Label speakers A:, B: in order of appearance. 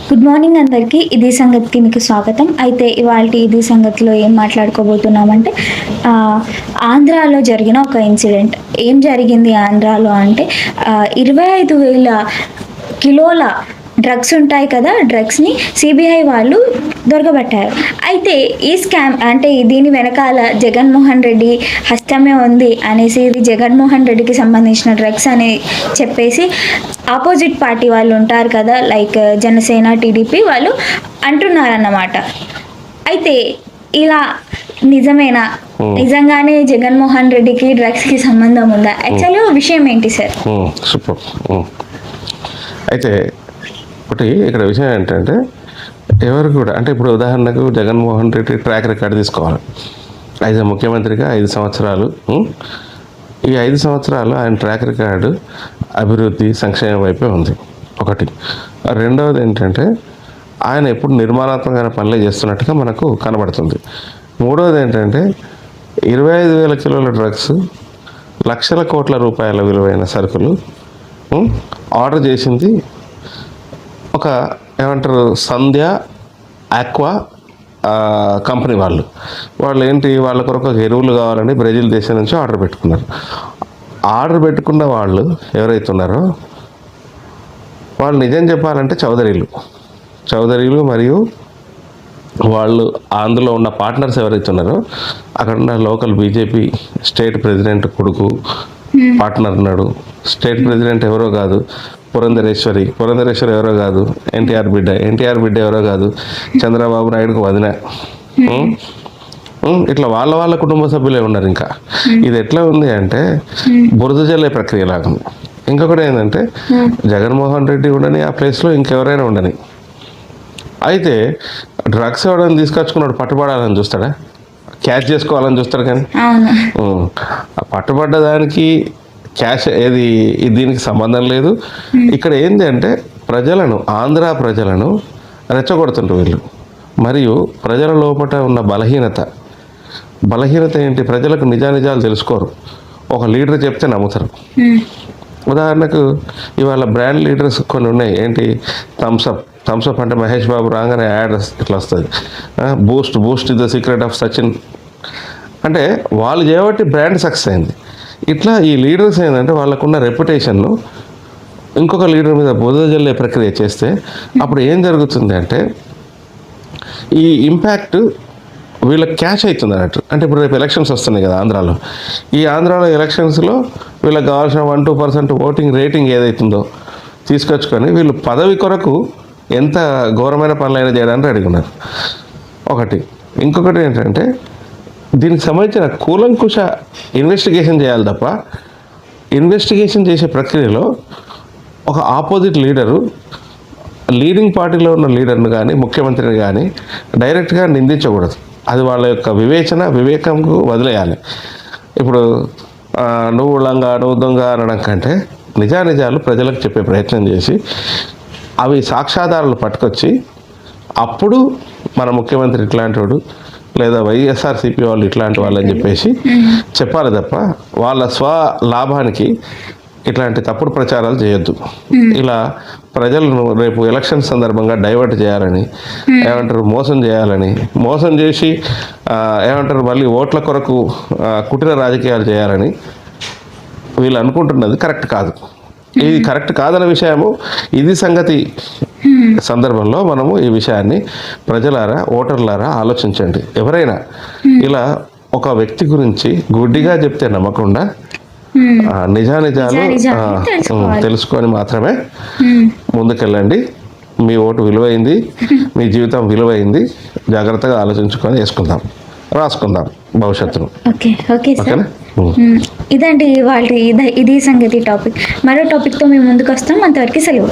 A: Good morning అందరికీ. ఇది సంగతికి మీకు స్వాగతం. అయితే ఇవాళ ఇది సంగతిలో ఏం మాట్లాడుకోబోతున్నామంటే ఆంధ్రాలో జరిగిన ఒక ఇన్సిడెంట్. ఏం జరిగింది ఆంధ్రాలో అంటే 25,000 కిలోల డ్రగ్స్ ఉంటాయి కదా, డ్రగ్స్ని సిబిఐ వాళ్ళు దొరకబట్టారు. అయితే ఈ స్కామ్ అంటే దీని వెనకాల జగన్మోహన్ రెడ్డి హస్తమే ఉంది అనేసి, ఇది జగన్మోహన్ రెడ్డికి సంబంధించిన డ్రగ్స్ అని చెప్పేసి ఆపోజిట్ పార్టీ వాళ్ళు ఉంటారు కదా, లైక్ జనసేన, టీడీపీ వాళ్ళు అంటున్నారన్నమాట. అయితే ఇలా నిజమేనా? నిజంగానే జగన్మోహన్ రెడ్డికి డ్రగ్స్కి సంబంధం ఉందా? యాక్చువల్గా విషయం ఏంటి సార్?
B: సూపర్. అయితే ఒకటి ఇక్కడ విషయం ఏంటంటే, ఎవరు కూడా అంటే ఇప్పుడు ఉదాహరణకు జగన్మోహన్ రెడ్డి ట్రాక్ రికార్డు తీసుకోవాలి. ముఖ్యమంత్రిగా 5 సంవత్సరాలు, ఈ 5 సంవత్సరాలు ఆయన ట్రాక్ రికార్డు అభివృద్ధి సంక్షేమం వైపే ఉంది. ఒకటి. రెండవది ఏంటంటే, ఆయన ఎప్పుడు నిర్మాణాత్మకమైన పనులే చేస్తున్నట్టుగా మనకు కనబడుతుంది. మూడవది ఏంటంటే, 25,000 కిలోల డ్రగ్స్, లక్షల కోట్ల రూపాయల విలువైన సరుకులు ఆర్డర్ చేసింది ఒక ఏమంటారు సంధ్య ఆక్వా కంపెనీ వాళ్ళు ఏంటి, వాళ్ళ కొరకు ఒక ఎరువులు కావాలని బ్రెజిల్ దేశం నుంచి ఆర్డర్ పెట్టుకున్నారు. ఆర్డర్ పెట్టుకున్న వాళ్ళు ఎవరైతే ఉన్నారో వాళ్ళు నిజం చెప్పాలంటే చౌదరీలు మరియు వాళ్ళు అందులో ఉన్న పార్ట్నర్స్ ఎవరైతే ఉన్నారో అక్కడ ఉన్న లోకల్ బీజేపీ స్టేట్ ప్రెసిడెంట్ కొడుకు పార్ట్నర్ ఉన్నాడు. స్టేట్ ప్రెసిడెంట్ ఎవరో కాదు పురంధరేశ్వరి ఎవరో కాదు ఎన్టీఆర్ బిడ్డ ఎవరో కాదు చంద్రబాబు నాయుడుకు వదిన. ఇట్లా వాళ్ళ కుటుంబ సభ్యులే ఉన్నారు. ఇంకా ఇది ఎట్లా ఉంది అంటే బురద జల్లే ప్రక్రియ లాగా ఉంది. ఇంకొకటి ఏంటంటే, జగన్మోహన్ రెడ్డి ఉండని ఆ ప్లేస్లో ఇంకెవరైనా ఉండని. అయితే డ్రగ్స్ ఎవడని తీసుకొచ్చుకున్నాడు పట్టుబడాలని చూస్తాడా, క్యాచ్ చేసుకోవాలని చూస్తాడు. కానీ పట్టుబడ్డ దానికి క్యాష్ దీనికి సంబంధం లేదు. ఇక్కడ ఏంటి అంటే ఆంధ్ర ప్రజలను రెచ్చగొడుతుంటారు వీళ్ళు. మరియు ప్రజల లోపల ఉన్న బలహీనత ఏంటి, ప్రజలకు నిజాలు తెలుసుకోరు. ఒక లీడర్ చెప్తే నమ్ముతారు. ఉదాహరణకు ఇవాళ బ్రాండ్ లీడర్స్ కొన్ని ఉన్నాయి. ఏంటి, థమ్స్అప్ అంటే మహేష్ బాబు రాగానే యాడ్ ఇట్లా వస్తుంది, Boost is the secret of Sachin అంటే వాళ్ళు చేయబట్టి బ్రాండ్ సక్సెస్ అయింది. ఇట్లా ఈ లీడర్స్ ఏంటంటే వాళ్ళకున్న రెప్యుటేషన్ను ఇంకొక లీడర్ మీద బురద జల్లే ప్రక్రియ చేస్తే అప్పుడు ఏం జరుగుతుంది అంటే, ఈ ఇంపాక్ట్ వీళ్ళకి క్యాష్ అవుతుంది అన్నట్టు. అంటే ఇప్పుడు రేపు ఎలక్షన్స్ వస్తున్నాయి కదా ఆంధ్రాలో ఎలక్షన్స్లో వీళ్ళకి కావాల్సిన 1-2% ఓటింగ్ రేటింగ్ ఏదైతుందో తీసుకొచ్చుకొని వీళ్ళు పదవి కొరకు ఎంత ఘోరమైన పనులైనా చేయడానికి రెడీ ఉన్నారు. ఒకటి. ఇంకొకటి ఏంటంటే, దీనికి సంబంధించిన కూలంకుష ఇన్వెస్టిగేషన్ చేయాలి తప్ప, ఇన్వెస్టిగేషన్ చేసే ప్రక్రియలో ఒక ఆపోజిట్ లీడరు లీడింగ్ పార్టీలో ఉన్న లీడర్ను కానీ ముఖ్యమంత్రిని కానీ డైరెక్ట్గా నిందించకూడదు. అది వాళ్ళ యొక్క వివేకంకు వదిలేయాలి. ఇప్పుడు నువ్వు లంగా నువ్వు దొంగ అనడం కంటే నిజాలు ప్రజలకు చెప్పే ప్రయత్నం చేసి అవి సాక్ష్యాధారాలు పట్టుకొచ్చి అప్పుడు మన ముఖ్యమంత్రి ఇట్లాంటి వాడు లేదా వైఎస్ఆర్సీపీ వాళ్ళు ఇట్లాంటి వాళ్ళని చెప్పేసి చెప్పాలి తప్ప వాళ్ళ స్వలాభానికి ఇట్లాంటి తప్పుడు ప్రచారాలు చేయొద్దు. ఇలా ప్రజలను రేపు ఎలక్షన్ సందర్భంగా డైవర్ట్ చేయాలని మోసం చేసి మళ్ళీ ఓట్ల కొరకు కుటిల రాజకీయాలు చేయాలని వీళ్ళు అనుకుంటున్నది కరెక్ట్ కాదు. ఇది కరెక్ట్ కాదన్న విషయము ఇది సంగతి సందర్భంలో మనము ఈ విషయాన్ని ప్రజలారా ఓటర్లారా ఆలోచించండి. ఎవరైనా ఇలా ఒక వ్యక్తి గురించి గుడ్డిగా చెప్తే నమ్మకుండా నిజాలు తెలుసుకొని మాత్రమే ముందుకెళ్ళండి. మీ ఓటు విలువైంది, మీ జీవితం విలువైంది. జాగ్రత్తగా ఆలోచించుకొని రాసుకుందాం భవిష్యత్తును.
A: ఓకేనా? ఇదండి ఇది సంగతి టాపిక్. మరో టాపిక్తో మేము ముందుకు వస్తాం. అంతవరకు సెలవు.